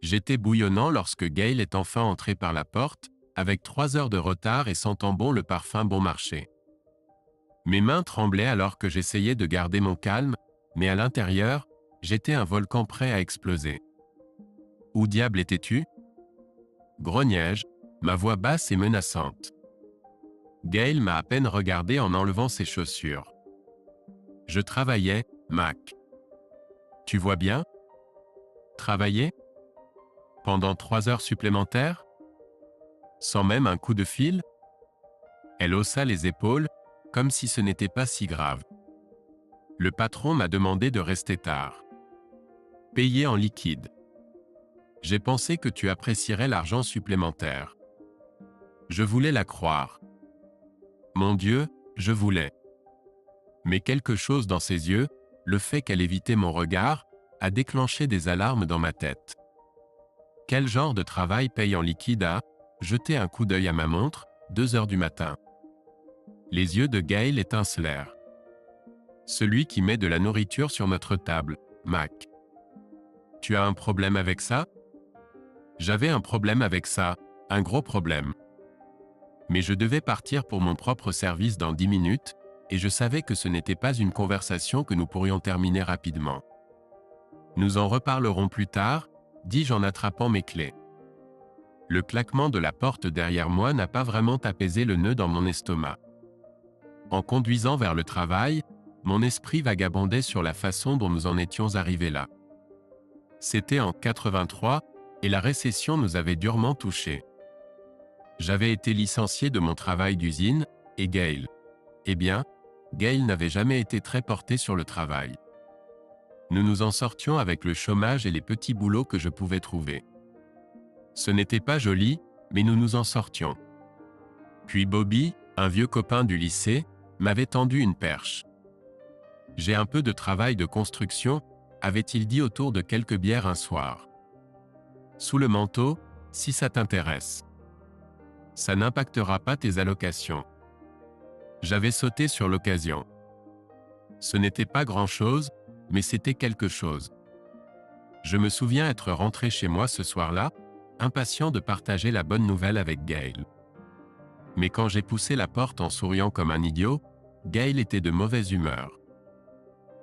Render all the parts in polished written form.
J'étais bouillonnant lorsque Gail est enfin entré par la porte, avec 3 heures de retard et sentant bon le parfum bon marché. Mes mains tremblaient alors que j'essayais de garder mon calme, mais à l'intérieur, j'étais un volcan prêt à exploser. Où diable étais-tu? Grognai-je, ma voix basse et menaçante. Gail m'a à peine regardé en enlevant ses chaussures. Je travaillais, Mac. Tu vois bien? Travailler? Pendant 3 heures supplémentaires? Sans même un coup de fil? Elle haussa les épaules, comme si ce n'était pas si grave. Le patron m'a demandé de rester tard. Payé en liquide. J'ai pensé que tu apprécierais l'argent supplémentaire. Je voulais la croire. Mon Dieu, je voulais. Mais quelque chose dans ses yeux, le fait qu'elle évitait mon regard, a déclenché des alarmes dans ma tête. Quel genre de travail paye en liquide à jeter un coup d'œil à ma montre, 2 heures du matin. Les yeux de Gail étincelèrent. Celui qui met de la nourriture sur notre table, Mac. Tu as un problème avec ça? J'avais un problème avec ça, un gros problème. Mais je devais partir pour mon propre service dans 10 minutes, et je savais que ce n'était pas une conversation que nous pourrions terminer rapidement. Nous en reparlerons plus tard, dis-je en attrapant mes clés. Le claquement de la porte derrière moi n'a pas vraiment apaisé le nœud dans mon estomac. En conduisant vers le travail, mon esprit vagabondait sur la façon dont nous en étions arrivés là. C'était en 83, et la récession nous avait durement touchés. J'avais été licencié de mon travail d'usine, et Gail. Eh bien, Gail n'avait jamais été très portée sur le travail. Nous nous en sortions avec le chômage et les petits boulots que je pouvais trouver. Ce n'était pas joli, mais nous nous en sortions. Puis Bobby, un vieux copain du lycée, m'avait tendu une perche. J'ai un peu de travail de construction, avait-il dit autour de quelques bières un soir. Sous le manteau, si ça t'intéresse. Ça n'impactera pas tes allocations. J'avais sauté sur l'occasion. Ce n'était pas grand-chose, mais c'était quelque chose. Je me souviens être rentré chez moi ce soir-là, impatient de partager la bonne nouvelle avec Gail. Mais quand j'ai poussé la porte en souriant comme un idiot, Gail était de mauvaise humeur.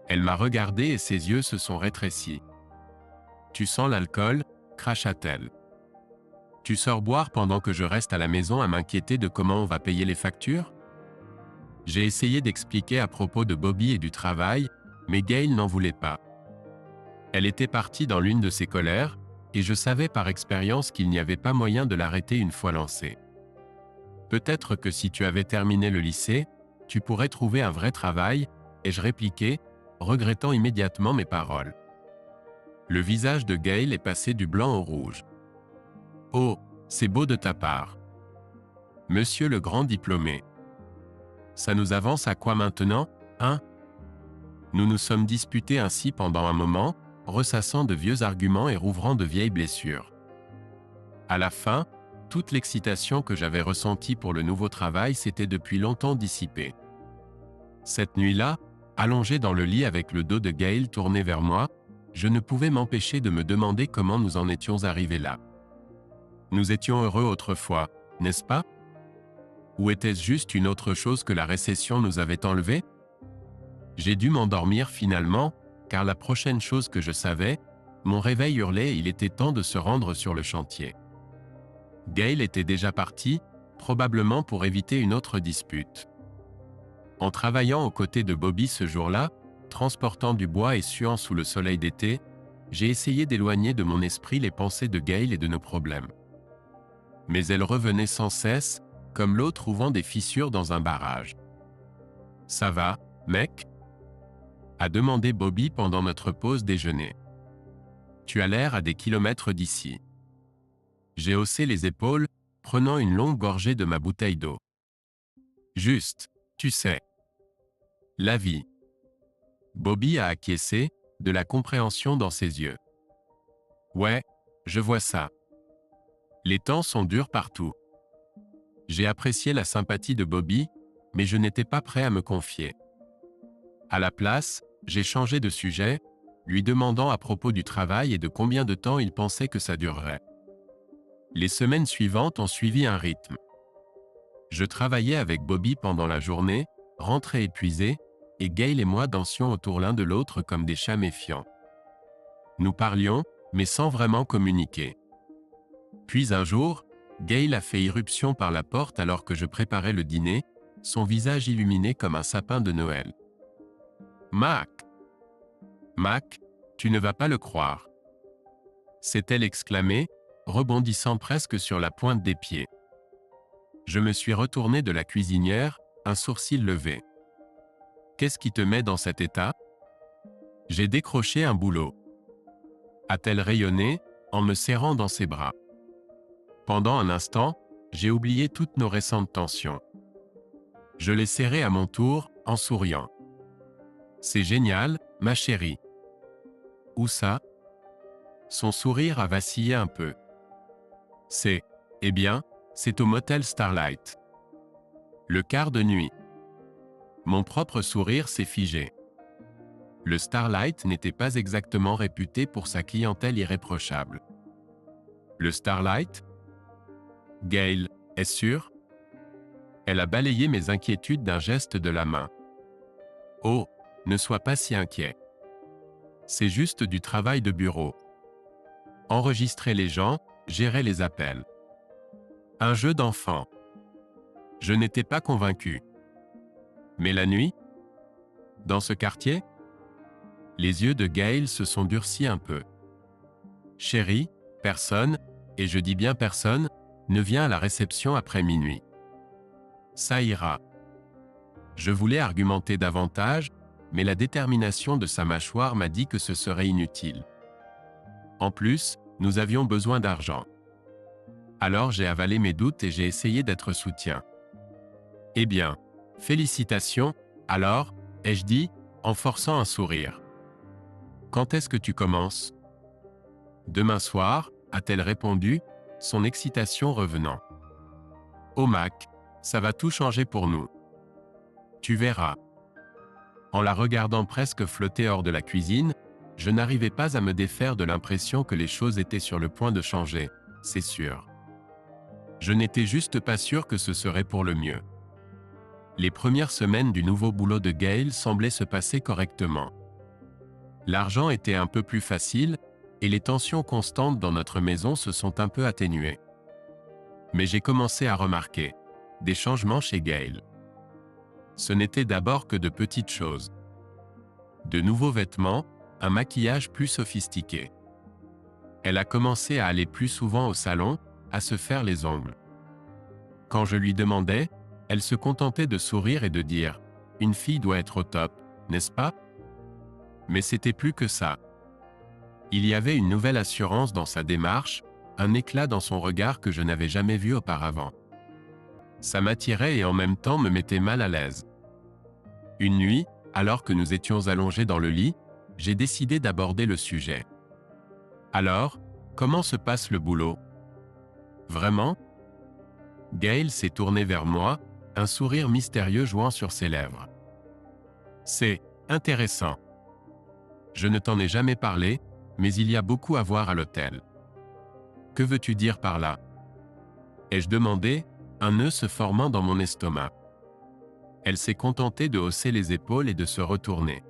Elle m'a regardé et ses yeux se sont rétrécis. « Tu sens l'alcool ?» cracha-t-elle. « Tu sors boire pendant que je reste à la maison à m'inquiéter de comment on va payer les factures ?» J'ai essayé d'expliquer à propos de Bobby et du travail, mais Gail n'en voulait pas. Elle était partie dans l'une de ses colères, et je savais par expérience qu'il n'y avait pas moyen de l'arrêter une fois lancée. Peut-être que si tu avais terminé le lycée, tu pourrais trouver un vrai travail, ai-je répliqué, regrettant immédiatement mes paroles. Le visage de Gail est passé du blanc au rouge. « Oh, c'est beau de ta part. Monsieur le grand diplômé. Ça nous avance à quoi maintenant, hein ?» Nous nous sommes disputés ainsi pendant un moment, ressassant de vieux arguments et rouvrant de vieilles blessures. À la fin, toute l'excitation que j'avais ressentie pour le nouveau travail s'était depuis longtemps dissipée. Cette nuit-là, allongé dans le lit avec le dos de Gail tourné vers moi, je ne pouvais m'empêcher de me demander comment nous en étions arrivés là. Nous étions heureux autrefois, n'est-ce pas? Ou était-ce juste une autre chose que la récession nous avait enlevé? J'ai dû m'endormir finalement, car la prochaine chose que je savais, mon réveil hurlait et il était temps de se rendre sur le chantier. Gail était déjà partie, probablement pour éviter une autre dispute. En travaillant aux côtés de Bobby ce jour-là, transportant du bois et suant sous le soleil d'été, j'ai essayé d'éloigner de mon esprit les pensées de Gail et de nos problèmes. Mais elles revenaient sans cesse, comme l'eau trouvant des fissures dans un barrage. « Ça va, mec ?» a demandé Bobby pendant notre pause déjeuner. « Tu as l'air à des kilomètres d'ici. » J'ai haussé les épaules, prenant une longue gorgée de ma bouteille d'eau. « Juste, tu sais. La vie. » Bobby a acquiescé, de la compréhension dans ses yeux. « Ouais, je vois ça. Les temps sont durs partout. » J'ai apprécié la sympathie de Bobby, mais je n'étais pas prêt à me confier. À la place, j'ai changé de sujet. lui demandant à propos du travail et de combien de temps il pensait que ça durerait. Les semaines suivantes ont suivi un rythme. Je travaillais avec Bobby pendant la journée, rentrais épuisé, et Gail et moi dansions autour l'un de l'autre comme des chats méfiants. Nous parlions, mais sans vraiment communiquer. Puis un jour, Gail a fait irruption par la porte alors que je préparais le dîner, son visage illuminé comme un sapin de Noël. « Mac! Mac, tu ne vas pas le croire !» s'est-elle exclamée, rebondissant presque sur la pointe des pieds. Je me suis retourné de la cuisinière, un sourcil levé. « Qu'est-ce qui te met dans cet état ?» J'ai décroché un boulot. A-t-elle rayonné, en me serrant dans ses bras. Pendant un instant, j'ai oublié toutes nos récentes tensions. Je l'ai serré à mon tour, en souriant. « C'est génial, ma chérie. » Où ça ? Son sourire a vacillé un peu. Eh bien, c'est au motel Starlight. Le quart de nuit. Mon propre sourire s'est figé. Le Starlight n'était pas exactement réputé pour sa clientèle irréprochable. Le Starlight ? Gail, est-ce sûr ? Elle a balayé mes inquiétudes d'un geste de la main. Oh, ne sois pas si inquiet. C'est juste du travail de bureau. Enregistrer les gens, gérer les appels. Un jeu d'enfant. Je n'étais pas convaincu. Mais la nuit ? Dans ce quartier ? Les yeux de Gail se sont durcis un peu. Chérie, personne, et je dis bien personne, ne vient à la réception après minuit. Ça ira. Je voulais argumenter davantage, mais la détermination de sa mâchoire m'a dit que ce serait inutile. En plus, nous avions besoin d'argent. Alors j'ai avalé mes doutes et j'ai essayé d'être soutien. Eh bien, félicitations, alors, ai-je dit, en forçant un sourire. Quand est-ce que tu commences ? Demain soir, a-t-elle répondu, son excitation revenant. Oh Mac, ça va tout changer pour nous. Tu verras. En la regardant presque flotter hors de la cuisine, je n'arrivais pas à me défaire de l'impression que les choses étaient sur le point de changer, c'est sûr. Je n'étais juste pas sûr que ce serait pour le mieux. Les premières semaines du nouveau boulot de Gail semblaient se passer correctement. L'argent était un peu plus facile, et les tensions constantes dans notre maison se sont un peu atténuées. Mais j'ai commencé à remarquer des changements chez Gail. Ce n'était d'abord que de petites choses. De nouveaux vêtements, un maquillage plus sophistiqué. Elle a commencé à aller plus souvent au salon, à se faire les ongles. Quand je lui demandais, elle se contentait de sourire et de dire « Une fille doit être au top, n'est-ce pas ?» Mais c'était plus que ça. Il y avait une nouvelle assurance dans sa démarche, un éclat dans son regard que je n'avais jamais vu auparavant. Ça m'attirait et en même temps me mettait mal à l'aise. Une nuit, alors que nous étions allongés dans le lit, j'ai décidé d'aborder le sujet. Alors, comment se passe le boulot ? Vraiment ? Gail s'est tournée vers moi, un sourire mystérieux jouant sur ses lèvres. C'est intéressant. Je ne t'en ai jamais parlé, mais il y a beaucoup à voir à l'hôtel. Que veux-tu dire par là ? Ai-je demandé, un nœud se formant dans mon estomac. Elle s'est contentée de hausser les épaules et de se retourner.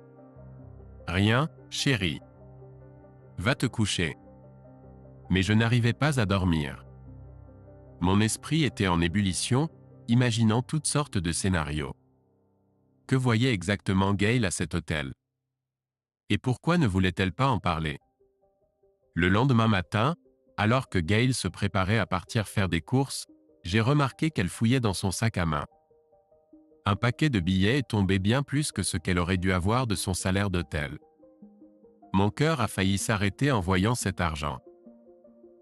Rien, chérie. Va te coucher. Mais je n'arrivais pas à dormir. Mon esprit était en ébullition, imaginant toutes sortes de scénarios. Que voyait exactement Gail à cet hôtel ? Et pourquoi ne voulait-elle pas en parler ? Le lendemain matin, alors que Gail se préparait à partir faire des courses, j'ai remarqué qu'elle fouillait dans son sac à main. Un paquet de billets est tombé bien plus que ce qu'elle aurait dû avoir de son salaire d'hôtel. Mon cœur a failli s'arrêter en voyant cet argent.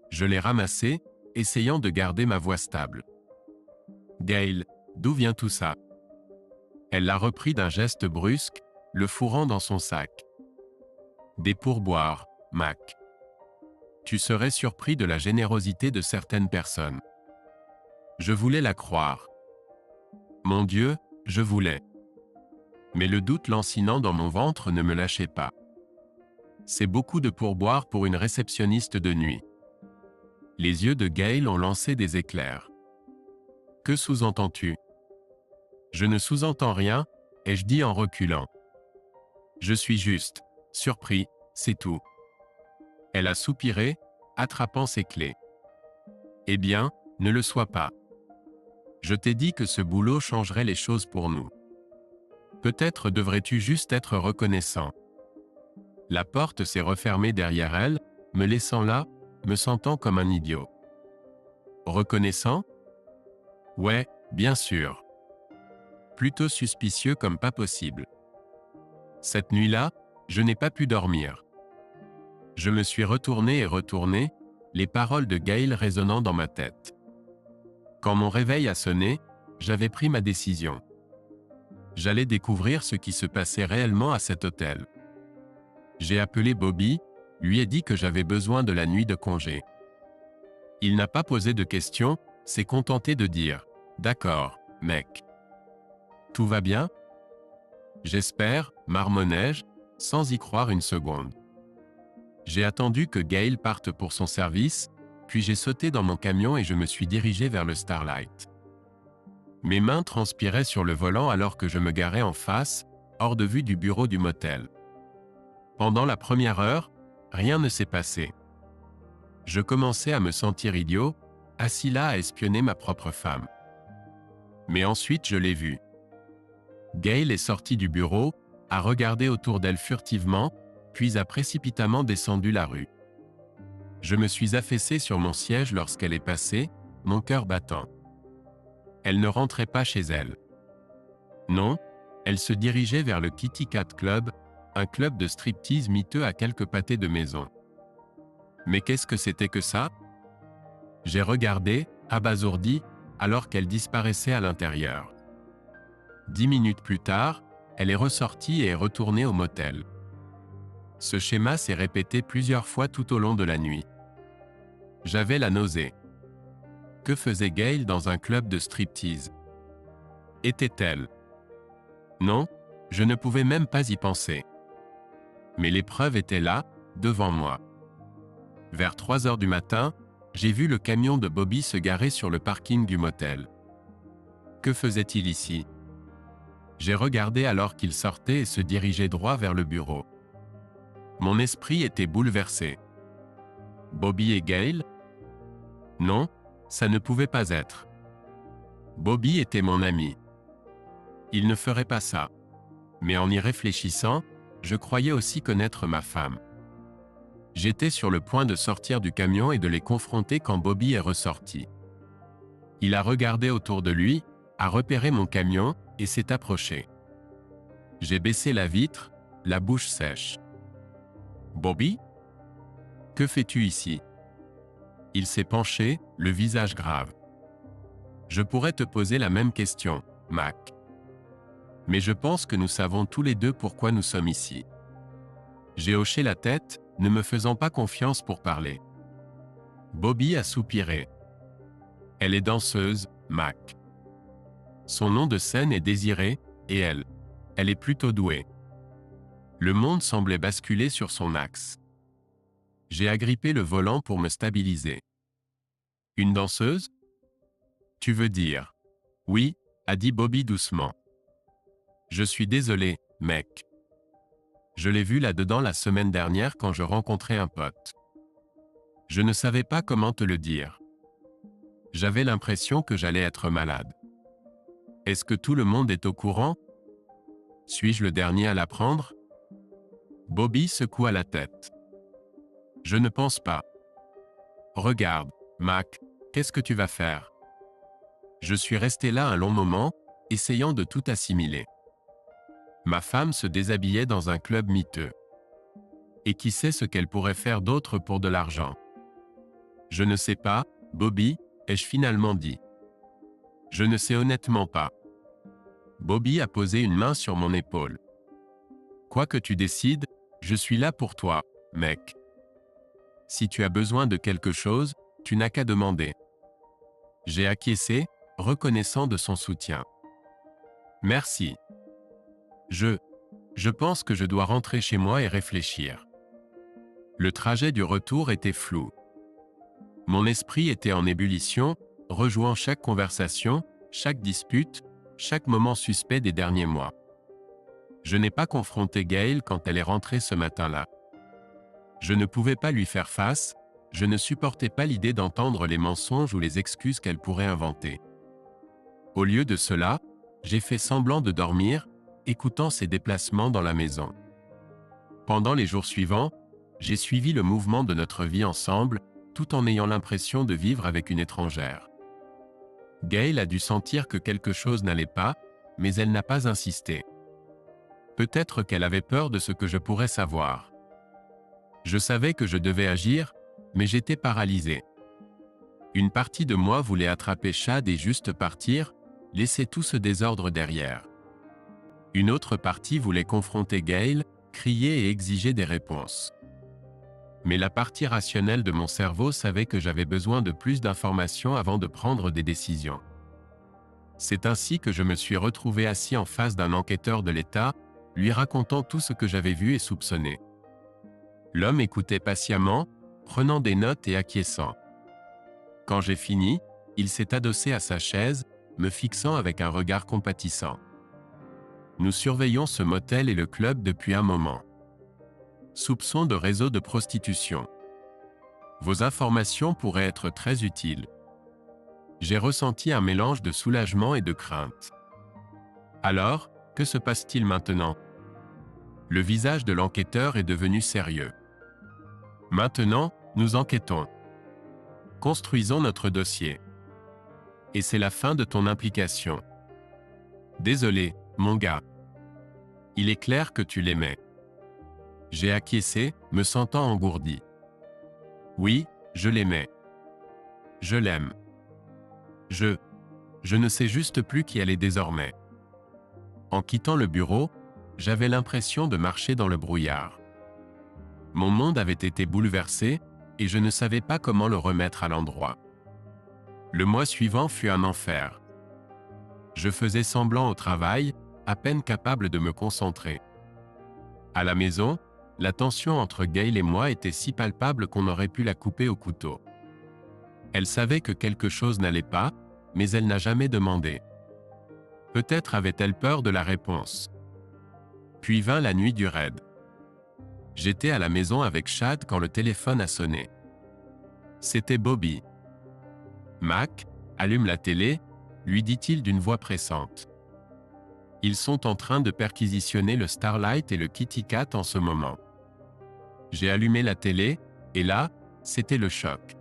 Je l'ai ramassé, essayant de garder ma voix stable. « Gail, d'où vient tout ça ?» Elle l'a repris d'un geste brusque, le fourrant dans son sac. « Des pourboires, Mac. Tu serais surpris de la générosité de certaines personnes. » Je voulais la croire. Mon Dieu, je voulais. Mais le doute lancinant dans mon ventre ne me lâchait pas. C'est beaucoup de pourboire pour une réceptionniste de nuit. Les yeux de Gail ont lancé des éclairs. Que sous-entends-tu? Je ne sous-entends rien, ai-je dit en reculant. Je suis juste surpris, c'est tout. Elle a soupiré, attrapant ses clés. Eh bien, ne le sois pas. Je t'ai dit que ce boulot changerait les choses pour nous. Peut-être devrais-tu juste être reconnaissant. La porte s'est refermée derrière elle, me laissant là, me sentant comme un idiot. Reconnaissant? Ouais, bien sûr. Plutôt suspicieux comme pas possible. Cette nuit-là, je n'ai pas pu dormir. Je me suis retourné et retourné, les paroles de Gail résonnant dans ma tête. Quand mon réveil a sonné, j'avais pris ma décision. J'allais découvrir ce qui se passait réellement à cet hôtel. J'ai appelé Bobby, lui ai dit que j'avais besoin de la nuit de congé. Il n'a pas posé de questions, s'est contenté de dire « D'accord, mec. » Tout va bien? J'espère, marmonnai-je, sans y croire une seconde. J'ai attendu que Gail parte pour son service, puis j'ai sauté dans mon camion et je me suis dirigé vers le Starlight. Mes mains transpiraient sur le volant alors que je me garais en face, hors de vue du bureau du motel. Pendant la première heure, rien ne s'est passé. Je commençais à me sentir idiot, assis là à espionner ma propre femme. Mais ensuite je l'ai vue. Gail est sortie du bureau, a regardé autour d'elle furtivement, puis a précipitamment descendu la rue. Je me suis affaissé sur mon siège lorsqu'elle est passée, mon cœur battant. Elle ne rentrait pas chez elle. Non, elle se dirigeait vers le Kitty Cat Club, un club de striptease miteux à quelques pâtés de maison. Mais qu'est-ce que c'était que ça? J'ai regardé, abasourdi, alors qu'elle disparaissait à l'intérieur. 10 minutes plus tard, elle est ressortie et est retournée au motel. Ce schéma s'est répété plusieurs fois tout au long de la nuit. J'avais la nausée. Que faisait Gail dans un club de striptease? Était-elle? Non, je ne pouvais même pas y penser. Mais les preuves étaient là, devant moi. Vers 3 heures du matin, j'ai vu le camion de Bobby se garer sur le parking du motel. Que faisait-il ici? J'ai regardé alors qu'il sortait et se dirigeait droit vers le bureau. Mon esprit était bouleversé. Bobby et Gail? Non, ça ne pouvait pas être. Bobby était mon ami. Il ne ferait pas ça. Mais en y réfléchissant, je croyais aussi connaître ma femme. J'étais sur le point de sortir du camion et de les confronter quand Bobby est ressorti. Il a regardé autour de lui, a repéré mon camion et s'est approché. J'ai baissé la vitre, la bouche sèche. Bobby? Que fais-tu ici? Il s'est penché, le visage grave. Je pourrais te poser la même question, Mac. Mais je pense que nous savons tous les deux pourquoi nous sommes ici. J'ai hoché la tête, ne me faisant pas confiance pour parler. Bobby a soupiré. Elle est danseuse, Mac. Son nom de scène est Désirée, et elle est plutôt douée. Le monde semblait basculer sur son axe. J'ai agrippé le volant pour me stabiliser. Une danseuse? Tu veux dire? Oui, a dit Bobby doucement. Je suis désolé, mec. Je l'ai vue là-dedans la semaine dernière quand je rencontrais un pote. Je ne savais pas comment te le dire. J'avais l'impression que j'allais être malade. Est-ce que tout le monde est au courant? Suis-je le dernier à l'apprendre? Bobby secoua la tête. Je ne pense pas. Regarde, Mac, qu'est-ce que tu vas faire? Je suis resté là un long moment, essayant de tout assimiler. Ma femme se déshabillait dans un club miteux. Et qui sait ce qu'elle pourrait faire d'autre pour de l'argent? Je ne sais pas, Bobby, ai-je finalement dit. Je ne sais honnêtement pas. Bobby a posé une main sur mon épaule. Quoi que tu décides, je suis là pour toi, mec. Si tu as besoin de quelque chose, tu n'as qu'à demander. J'ai acquiescé, reconnaissant de son soutien. Merci. Je pense que je dois rentrer chez moi et réfléchir. Le trajet du retour était flou. Mon esprit était en ébullition, rejouant chaque conversation, chaque dispute, chaque moment suspect des derniers mois. Je n'ai pas confronté Gail quand elle est rentrée ce matin-là. Je ne pouvais pas lui faire face, je ne supportais pas l'idée d'entendre les mensonges ou les excuses qu'elle pourrait inventer. Au lieu de cela, j'ai fait semblant de dormir, écoutant ses déplacements dans la maison. Pendant les jours suivants, j'ai suivi le mouvement de notre vie ensemble, tout en ayant l'impression de vivre avec une étrangère. Gail a dû sentir que quelque chose n'allait pas, mais elle n'a pas insisté. Peut-être qu'elle avait peur de ce que je pourrais savoir. Je savais que je devais agir, mais j'étais paralysé. Une partie de moi voulait attraper Chad et juste partir, laisser tout ce désordre derrière. Une autre partie voulait confronter Gail, crier et exiger des réponses. Mais la partie rationnelle de mon cerveau savait que j'avais besoin de plus d'informations avant de prendre des décisions. C'est ainsi que je me suis retrouvé assis en face d'un enquêteur de l'État, lui racontant tout ce que j'avais vu et soupçonné. L'homme écoutait patiemment, prenant des notes et acquiesçant. Quand j'ai fini, il s'est adossé à sa chaise, me fixant avec un regard compatissant. Nous surveillons ce motel et le club depuis un moment. Soupçon de réseau de prostitution. Vos informations pourraient être très utiles. J'ai ressenti un mélange de soulagement et de crainte. Alors, que se passe-t-il maintenant? Le visage de l'enquêteur est devenu sérieux. Maintenant, nous enquêtons. Construisons notre dossier. Et c'est la fin de ton implication. Désolé, mon gars. Il est clair que tu l'aimais. J'ai acquiescé, me sentant engourdi. Oui, je l'aimais. Je l'aime. Je ne sais juste plus qui elle est désormais. En quittant le bureau, j'avais l'impression de marcher dans le brouillard. Mon monde avait été bouleversé, et je ne savais pas comment le remettre à l'endroit. Le mois suivant fut un enfer. Je faisais semblant au travail, à peine capable de me concentrer. À la maison, la tension entre Gail et moi était si palpable qu'on aurait pu la couper au couteau. Elle savait que quelque chose n'allait pas, mais elle n'a jamais demandé. Peut-être avait-elle peur de la réponse. Puis vint la nuit du raid. J'étais à la maison avec Chad quand le téléphone a sonné. C'était Bobby. Mac, allume la télé, lui dit-il d'une voix pressante. Ils sont en train de perquisitionner le Starlight et le Kitty Cat en ce moment. J'ai allumé la télé, et là, c'était le choc.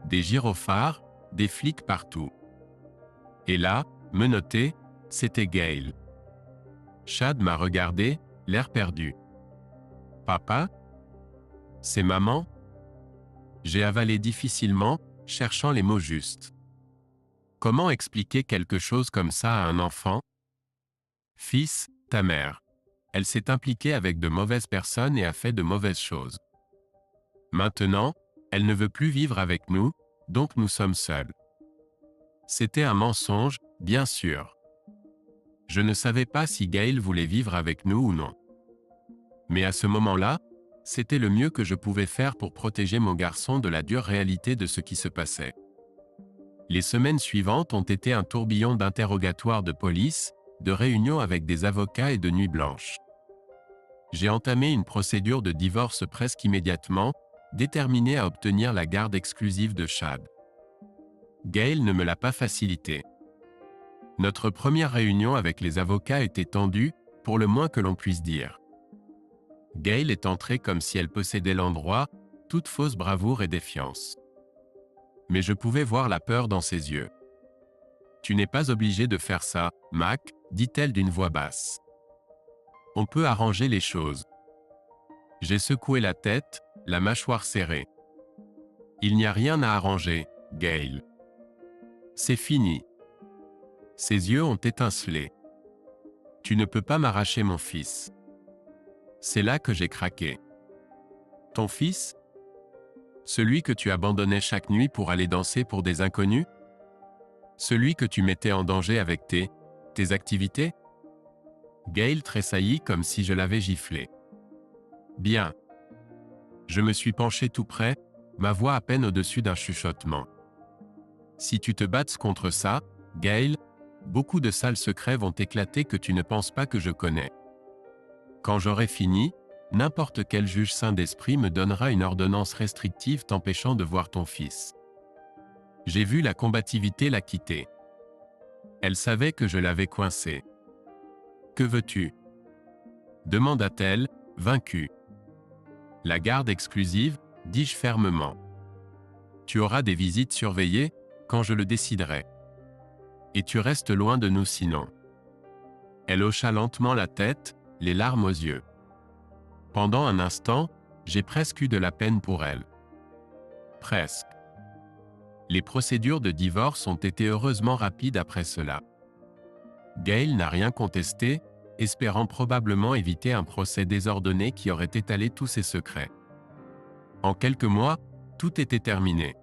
Des gyrophares, des flics partout. Et là, menotté, c'était Gail. Chad m'a regardé, l'air perdu. Papa? C'est maman? J'ai avalé difficilement, cherchant les mots justes. Comment expliquer quelque chose comme ça à un enfant? Fils, ta mère. Elle s'est impliquée avec de mauvaises personnes et a fait de mauvaises choses. Maintenant, elle ne veut plus vivre avec nous, donc nous sommes seuls. C'était un mensonge, bien sûr. Je ne savais pas si Gail voulait vivre avec nous ou non. Mais à ce moment-là, c'était le mieux que je pouvais faire pour protéger mon garçon de la dure réalité de ce qui se passait. Les semaines suivantes ont été un tourbillon d'interrogatoires de police, de réunions avec des avocats et de nuits blanches. J'ai entamé une procédure de divorce presque immédiatement, déterminé à obtenir la garde exclusive de Chad. Gail ne me l'a pas facilité. Notre première réunion avec les avocats était tendue, pour le moins que l'on puisse dire. Gail est entrée comme si elle possédait l'endroit, toute fausse bravoure et défiance. Mais je pouvais voir la peur dans ses yeux. « Tu n'es pas obligé de faire ça, Mac, » dit-elle d'une voix basse. « On peut arranger les choses. » J'ai secoué la tête, la mâchoire serrée. « Il n'y a rien à arranger, Gail. C'est fini. » Ses yeux ont étincelé. « Tu ne peux pas m'arracher mon fils. » C'est là que j'ai craqué. « Ton fils? Celui que tu abandonnais chaque nuit pour aller danser pour des inconnus? Celui que tu mettais en danger avec tes activités? » Gail tressaillit comme si je l'avais giflé. « Bien. Je me suis penché tout près, ma voix à peine au-dessus d'un chuchotement. Si tu te battes contre ça, Gail, beaucoup de sales secrets vont éclater que tu ne penses pas que je connais. Quand j'aurai fini, n'importe quel juge saint d'esprit me donnera une ordonnance restrictive t'empêchant de voir ton fils. J'ai vu la combativité la quitter. Elle savait que je l'avais coincée. Que veux-tu ? Demanda-t-elle, vaincue. La garde exclusive, dis-je fermement. Tu auras des visites surveillées, quand je le déciderai. Et tu restes loin de nous sinon. Elle hocha lentement la tête, les larmes aux yeux. Pendant un instant, j'ai presque eu de la peine pour elle. Presque. Les procédures de divorce ont été heureusement rapides après cela. Gail n'a rien contesté, espérant probablement éviter un procès désordonné qui aurait étalé tous ses secrets. En quelques mois, tout était terminé.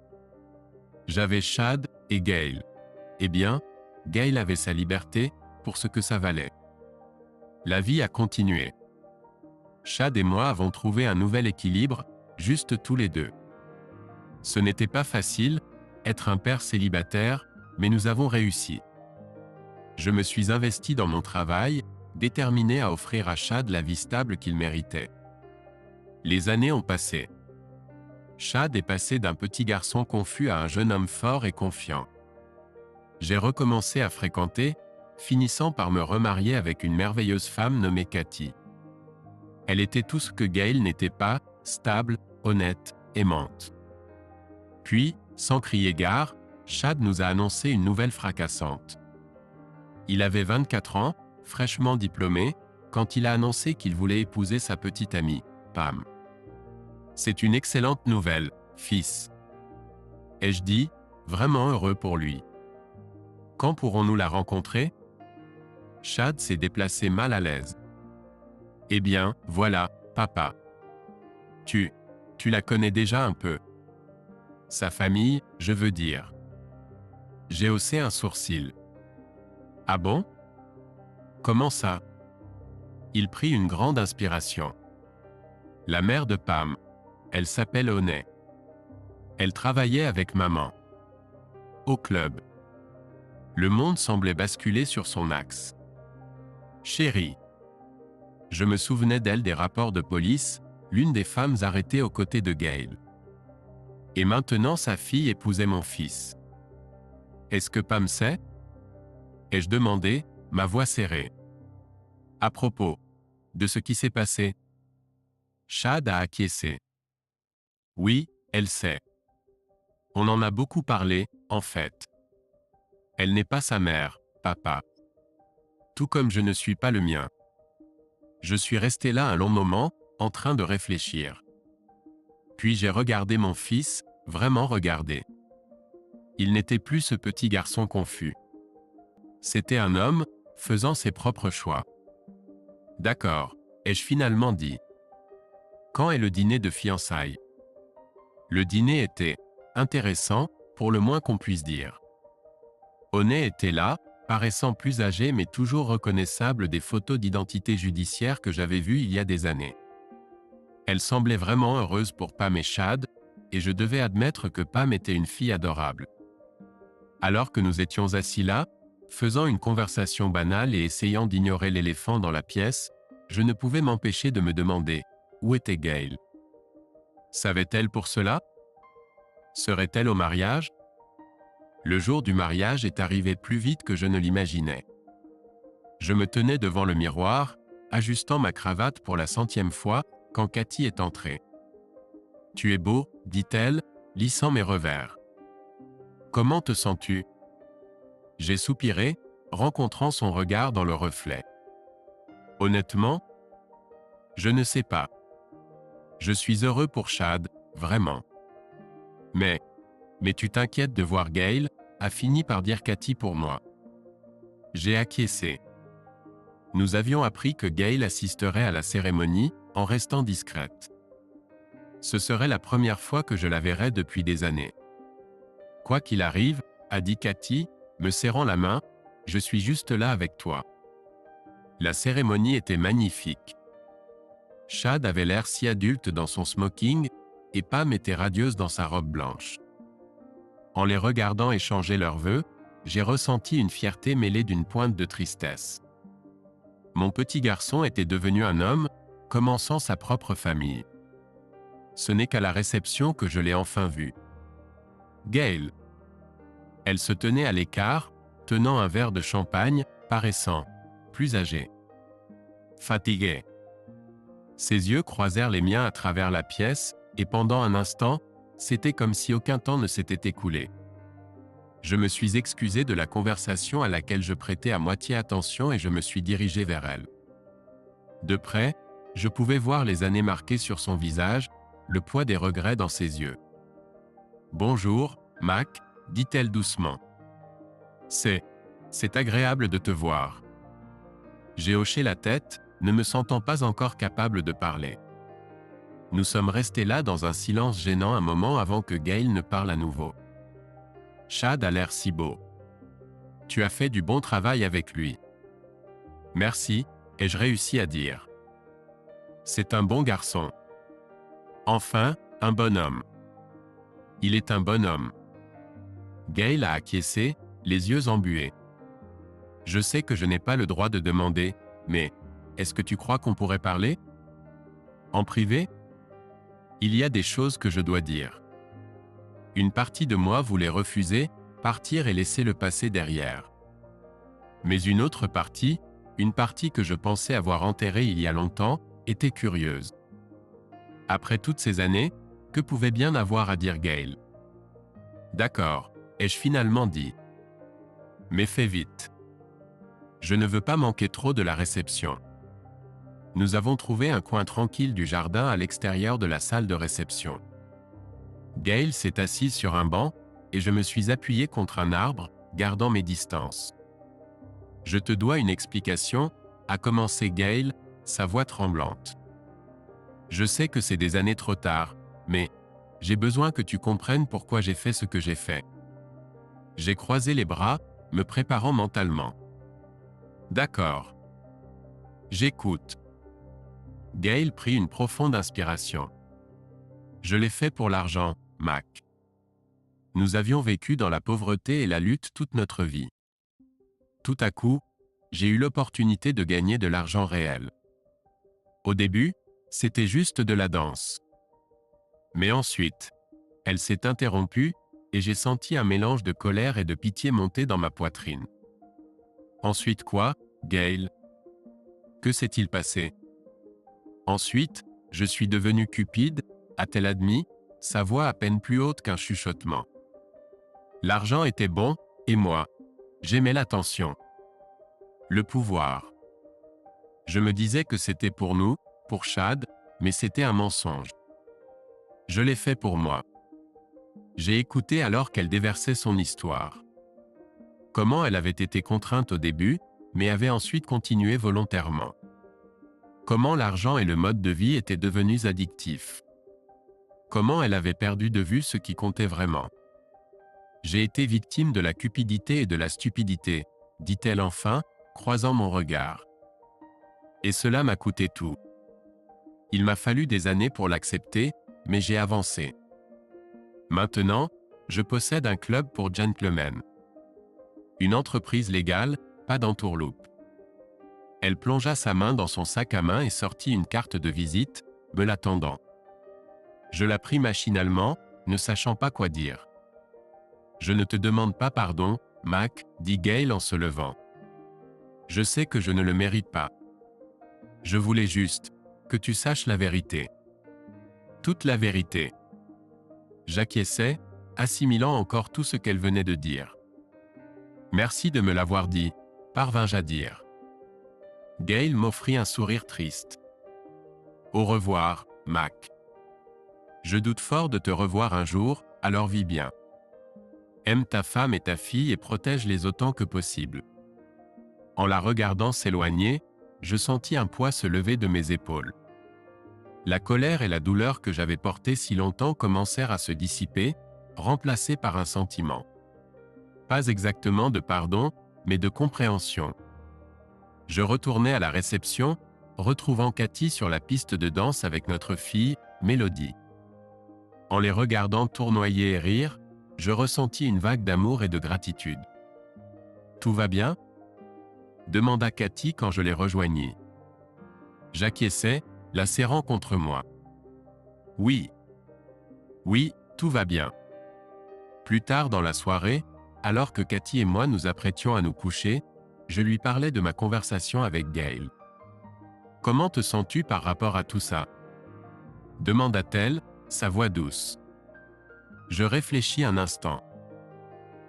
J'avais Chad et Gail. Eh bien, Gail avait sa liberté, pour ce que ça valait. La vie a continué. Chad et moi avons trouvé un nouvel équilibre, juste tous les deux. Ce n'était pas facile, être un père célibataire, mais nous avons réussi. Je me suis investi dans mon travail, déterminé à offrir à Chad la vie stable qu'il méritait. Les années ont passé. Chad est passé d'un petit garçon confus à un jeune homme fort et confiant. J'ai recommencé à fréquenter, finissant par me remarier avec une merveilleuse femme nommée Cathy. Elle était tout ce que Gail n'était pas, stable, honnête, aimante. Puis, sans crier gare, Chad nous a annoncé une nouvelle fracassante. Il avait 24 ans, fraîchement diplômé, quand il a annoncé qu'il voulait épouser sa petite amie, Pam. C'est une excellente nouvelle, fils. Ai-je dit, vraiment heureux pour lui. Quand pourrons-nous la rencontrer ? Chad s'est déplacé mal à l'aise. Eh bien, voilà, papa. Tu la connais déjà un peu. Sa famille, je veux dire. J'ai haussé un sourcil. Ah bon ? Comment ça ? Il prit une grande inspiration. La mère de Pam, elle s'appelle Honey. Elle travaillait avec maman. Au club. Le monde semblait basculer sur son axe. Chérie. Je me souvenais d'elle des rapports de police, l'une des femmes arrêtées aux côtés de Gail. Et maintenant sa fille épousait mon fils. Est-ce que Pam sait ? Ai-je demandé, ma voix serrée. À propos de ce qui s'est passé. Chad a acquiescé. Oui, elle sait. On en a beaucoup parlé, en fait. Elle n'est pas sa mère, papa. Tout comme je ne suis pas le mien. Je suis resté là un long moment, en train de réfléchir. Puis j'ai regardé mon fils, vraiment regardé. Il n'était plus ce petit garçon confus. C'était un homme, faisant ses propres choix. D'accord, ai-je finalement dit. Quand est le dîner de fiançailles ? Le dîner était intéressant, pour le moins qu'on puisse dire. Honey était là, paraissant plus âgé mais toujours reconnaissable des photos d'identité judiciaire que j'avais vues il y a des années. Elle semblait vraiment heureuse pour Pam et Chad, et je devais admettre que Pam était une fille adorable. Alors que nous étions assis là, faisant une conversation banale et essayant d'ignorer l'éléphant dans la pièce, je ne pouvais m'empêcher de me demander, où était Gail ? Savait-elle pour cela ? Serait-elle au mariage ? Le jour du mariage est arrivé plus vite que je ne l'imaginais. Je me tenais devant le miroir, ajustant ma cravate pour la 100e fois, quand Cathy est entrée. « Tu es beau, dit-elle, lissant mes revers. Comment te sens-tu ? » J'ai soupiré, rencontrant son regard dans le reflet. Honnêtement, je ne sais pas. Je suis heureux pour Chad, vraiment. Mais tu t'inquiètes de voir Gail, a fini par dire Cathy pour moi. J'ai acquiescé. Nous avions appris que Gail assisterait à la cérémonie, en restant discrète. Ce serait la première fois que je la verrais depuis des années. Quoi qu'il arrive, a dit Cathy, me serrant la main, je suis juste là avec toi. La cérémonie était magnifique. Chad avait l'air si adulte dans son smoking, et Pam était radieuse dans sa robe blanche. En les regardant échanger leurs vœux, j'ai ressenti une fierté mêlée d'une pointe de tristesse. Mon petit garçon était devenu un homme, commençant sa propre famille. Ce n'est qu'à la réception que je l'ai enfin vue. Gail. Elle se tenait à l'écart, tenant un verre de champagne, paraissant plus âgée. Fatiguée. Ses yeux croisèrent les miens à travers la pièce, et pendant un instant, c'était comme si aucun temps ne s'était écoulé. Je me suis excusé de la conversation à laquelle je prêtais à moitié attention et je me suis dirigé vers elle. De près, je pouvais voir les années marquées sur son visage, le poids des regrets dans ses yeux. « Bonjour, Mac », dit-elle doucement. « C'est agréable de te voir. » J'ai hoché la tête, ne me sentant pas encore capable de parler. Nous sommes restés là dans un silence gênant un moment avant que Gail ne parle à nouveau. « Chad a l'air si beau. Tu as fait du bon travail avec lui. »« Merci », ai-je réussi à dire. « C'est un bon garçon. Enfin, un bonhomme. » « Il est un bonhomme. » Gail a acquiescé, les yeux embués. « Je sais que je n'ai pas le droit de demander, mais est-ce que tu crois qu'on pourrait parler ? En privé ? Il y a des choses que je dois dire. » Une partie de moi voulait refuser, partir et laisser le passé derrière. Mais une autre partie, une partie que je pensais avoir enterrée il y a longtemps, était curieuse. Après toutes ces années, que pouvait bien avoir à dire Gail ? « D'accord, ai-je finalement dit. Mais fais vite. Je ne veux pas manquer trop de la réception. » Nous avons trouvé un coin tranquille du jardin à l'extérieur de la salle de réception. Gail s'est assise sur un banc, et je me suis appuyé contre un arbre, gardant mes distances. « Je te dois une explication », a commencé Gail, sa voix tremblante. « Je sais que c'est des années trop tard, mais j'ai besoin que tu comprennes pourquoi j'ai fait ce que j'ai fait. » J'ai croisé les bras, me préparant mentalement. « D'accord. J'écoute. » Gail prit une profonde inspiration. « Je l'ai fait pour l'argent, Mac. Nous avions vécu dans la pauvreté et la lutte toute notre vie. Tout à coup, j'ai eu l'opportunité de gagner de l'argent réel. Au début, c'était juste de la danse. Mais ensuite, elle s'est interrompue, et j'ai senti un mélange de colère et de pitié monter dans ma poitrine. Ensuite quoi, Gail ? Que s'est-il passé ? Ensuite, je suis devenu cupide, a-t-elle admis, sa voix à peine plus haute qu'un chuchotement. L'argent était bon, et moi, j'aimais l'attention. Le pouvoir. Je me disais que c'était pour nous, pour Chad, mais c'était un mensonge. Je l'ai fait pour moi. J'ai écouté alors qu'elle déversait son histoire. Comment elle avait été contrainte au début, mais avait ensuite continué volontairement. Comment l'argent et le mode de vie étaient devenus addictifs. Comment elle avait perdu de vue ce qui comptait vraiment. J'ai été victime de la cupidité et de la stupidité, dit-elle enfin, croisant mon regard. Et cela m'a coûté tout. Il m'a fallu des années pour l'accepter, mais j'ai avancé. Maintenant, je possède un club pour gentlemen. Une entreprise légale, pas d'entourloupe. Elle plongea sa main dans son sac à main et sortit une carte de visite, me la tendant. Je la pris machinalement, ne sachant pas quoi dire. « Je ne te demande pas pardon, Mac, » dit Gail en se levant. « Je sais que je ne le mérite pas. Je voulais juste que tu saches la vérité. Toute la vérité. » J'acquiesçai, assimilant encore tout ce qu'elle venait de dire. « Merci de me l'avoir dit, » parvins-je à dire. Gail m'offrit un sourire triste. « Au revoir, Mac. Je doute fort de te revoir un jour, alors vis bien. Aime ta femme et ta fille et protège-les autant que possible. » En la regardant s'éloigner, je sentis un poids se lever de mes épaules. La colère et la douleur que j'avais portées si longtemps commencèrent à se dissiper, remplacées par un sentiment. Pas exactement de pardon, mais de compréhension. Je retournai à la réception, retrouvant Cathy sur la piste de danse avec notre fille, Mélodie. En les regardant tournoyer et rire, je ressentis une vague d'amour et de gratitude. « Tout va bien ?» demanda Cathy quand je les rejoignis. J'acquiesçai, la serrant contre moi. « Oui. Oui, tout va bien. » Plus tard dans la soirée, alors que Cathy et moi nous apprêtions à nous coucher, je lui parlais de ma conversation avec Gail. « Comment te sens-tu par rapport à tout ça ?» demanda-t-elle, sa voix douce. Je réfléchis un instant.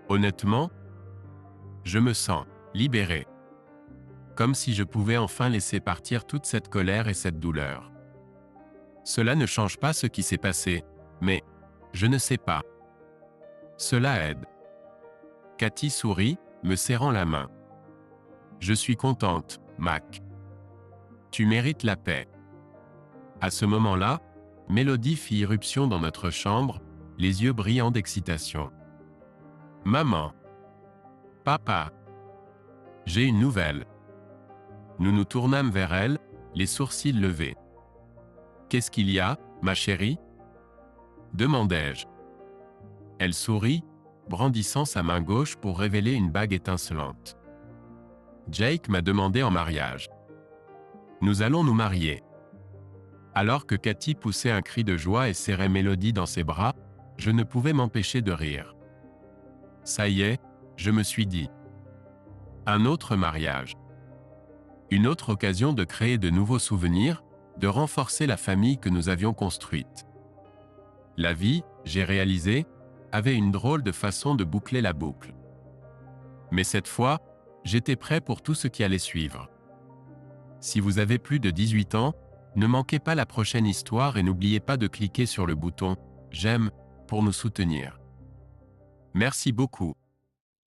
Honnêtement, je me sens libéré. Comme si je pouvais enfin laisser partir toute cette colère et cette douleur. Cela ne change pas ce qui s'est passé, mais je ne sais pas. Cela aide. Cathy sourit, me serrant la main. Je suis contente, Mac. Tu mérites la paix. À ce moment-là, Mélodie fit irruption dans notre chambre, les yeux brillants d'excitation. Maman. Papa. J'ai une nouvelle. Nous nous tournâmes vers elle, les sourcils levés. Qu'est-ce qu'il y a, ma chérie ? demandai-je. Elle sourit, brandissant sa main gauche pour révéler une bague étincelante. Jake m'a demandé en mariage. Nous allons nous marier. Alors que Cathy poussait un cri de joie et serrait Mélodie dans ses bras, je ne pouvais m'empêcher de rire. Ça y est, je me suis dit. Un autre mariage. Une autre occasion de créer de nouveaux souvenirs, de renforcer la famille que nous avions construite. La vie, j'ai réalisé, avait une drôle de façon de boucler la boucle. Mais cette fois, j'étais prêt pour tout ce qui allait suivre. Si vous avez plus de 18 ans, ne manquez pas la prochaine histoire et n'oubliez pas de cliquer sur le bouton « J'aime » pour nous soutenir. Merci beaucoup.